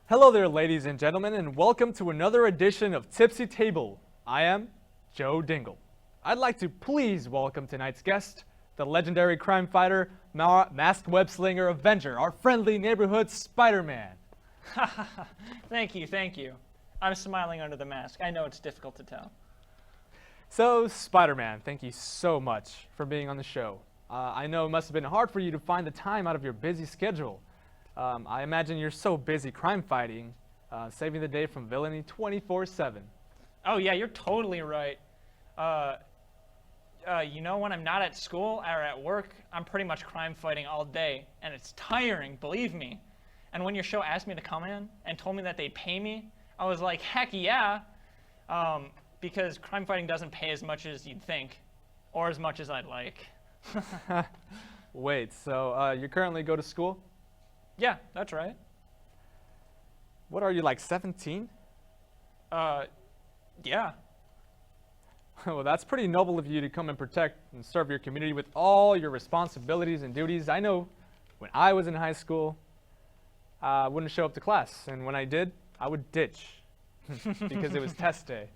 Hello there, ladies and gentlemen, and welcome to another edition of Tipsy Table. I am Joe Dingle. I'd like to please welcome tonight's guest, the legendary crime fighter, masked web slinger Avenger, our friendly neighborhood Spiderman. Thank you. I'm smiling under the mask. I know it's difficult to tell. So, Spiderman, thank you so much for being on the show. I know it must have been hard for you to find the time out of your busy schedule. I imagine you're so busy crime fighting, saving the day from villainy 24/7. Oh yeah, you're totally right. When I'm not at school or at work, I'm pretty much crime fighting all day, and it's tiring, believe me. And when your show asked me to come in and told me that they'd pay me, I was like, heck yeah, because crime fighting doesn't pay as much as you'd think, or as much as I'd like. Wait, so you currently go to school? Yeah, that's right. What are you, like 17? Yeah. Well, that's pretty noble of you to come and protect and serve your community with all your responsibilities and duties. I know when I was in high school, I wouldn't show up to class, and when I did, I would ditch because it was test day.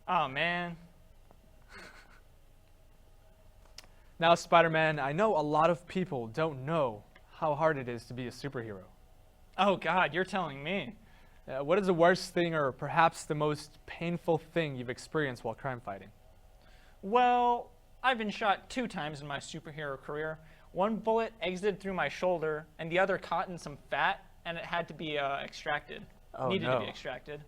Oh, man. Now, Spider-Man, I know a lot of people don't know how hard it is to be a superhero. Oh, God, you're telling me. What is the worst thing or perhaps the most painful thing you've experienced while crime fighting? Well, I've been shot 2 times in my superhero career. One bullet exited through my shoulder, and the other caught in some fat, and it had to be extracted. Needed to be extracted.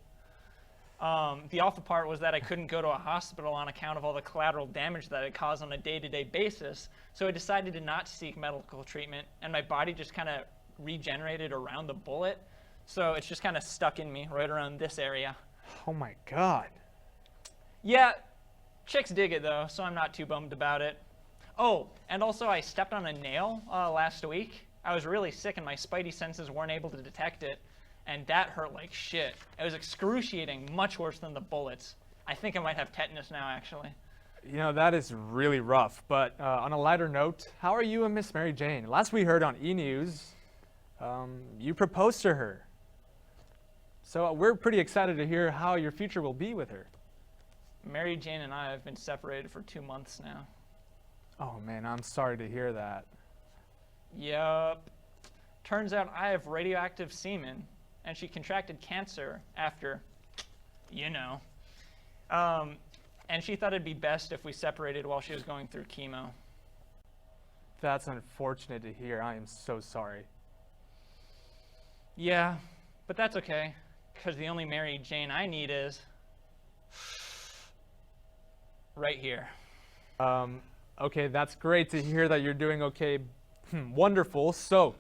The awful part was that I couldn't go to a hospital on account of all the collateral damage that it caused on a day-to-day basis, so I decided to not seek medical treatment, and my body just kind of regenerated around the bullet, so it's just kind of stuck in me right around this area. Oh my God. Yeah, chicks dig it though, so I'm not too bummed about it. Oh, and also I stepped on a nail last week. I was really sick and my spidey senses weren't able to detect it, and that hurt like shit. It was excruciating, much worse than the bullets. I think I might have tetanus now, actually. You know, that is really rough, but on a lighter note, how are you and Miss Mary Jane? Last we heard on E! You proposed to her. So we're pretty excited to hear how your future will be with her. Mary Jane and I have been separated for 2 months now. Oh man, I'm sorry to hear that. Yup. Turns out I have radioactive semen, and she contracted cancer after, and she thought it'd be best if we separated while she was going through chemo. That's unfortunate to hear. I am so sorry. Yeah, but that's okay, because the only Mary Jane I need is right here. Okay, that's great to hear that you're doing okay. Wonderful. So,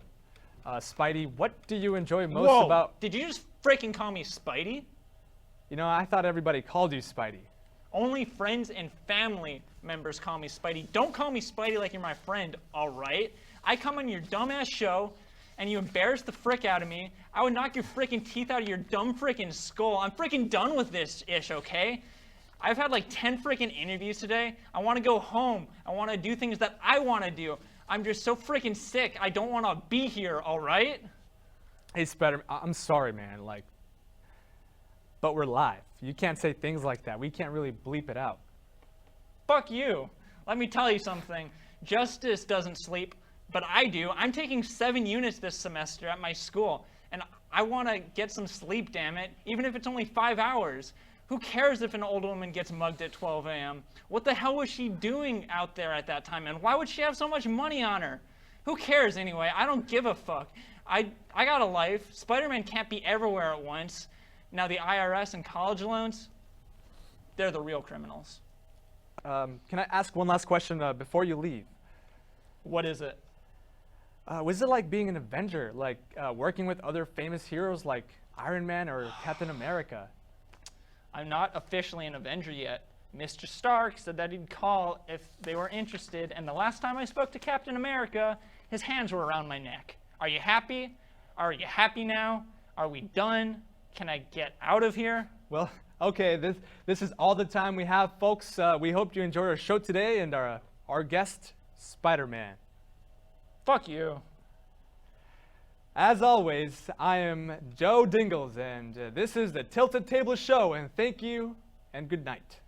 Spidey, what do you enjoy most about... Did you just freaking call me Spidey? You know, I thought everybody called you Spidey. Only friends and family members call me Spidey. Don't call me Spidey like you're my friend, all right? I come on your dumbass show, and you embarrass the frick out of me. I would knock your freaking teeth out of your dumb freaking skull. I'm freaking done with this ish, okay? I've had like 10 freaking interviews today. I want to go home. I want to do things that I want to do. I'm just so freaking sick. I don't want to be here, all right? Hey, Spider, I'm sorry, man. But we're live. You can't say things like that. We can't really bleep it out. Fuck you. Let me tell you something. Justice doesn't sleep, but I do. I'm taking 7 units this semester at my school, and I want to get some sleep, damn it, even if it's only 5 hours. Who cares if an old woman gets mugged at 12 a.m.? What the hell was she doing out there at that time, and why would she have so much money on her? Who cares anyway? I don't give a fuck. I got a life. Spider-Man can't be everywhere at once. Now the IRS and college loans, they're the real criminals. Can I ask one last question before you leave? What is it? Was it like being an Avenger, like working with other famous heroes like Iron Man or Captain America? I'm not officially an Avenger yet. Mr. Stark said that he'd call if they were interested, and the last time I spoke to Captain America, his hands were around my neck. Are you happy? Are you happy now? Are we done? Can I get out of here? Well, okay, this is all the time we have, folks. We hope you enjoyed our show today and our, guest, Spider-Man. Fuck you. As always, I am Joe Dingles, and this is the Tilted Table Show, and thank you, and good night.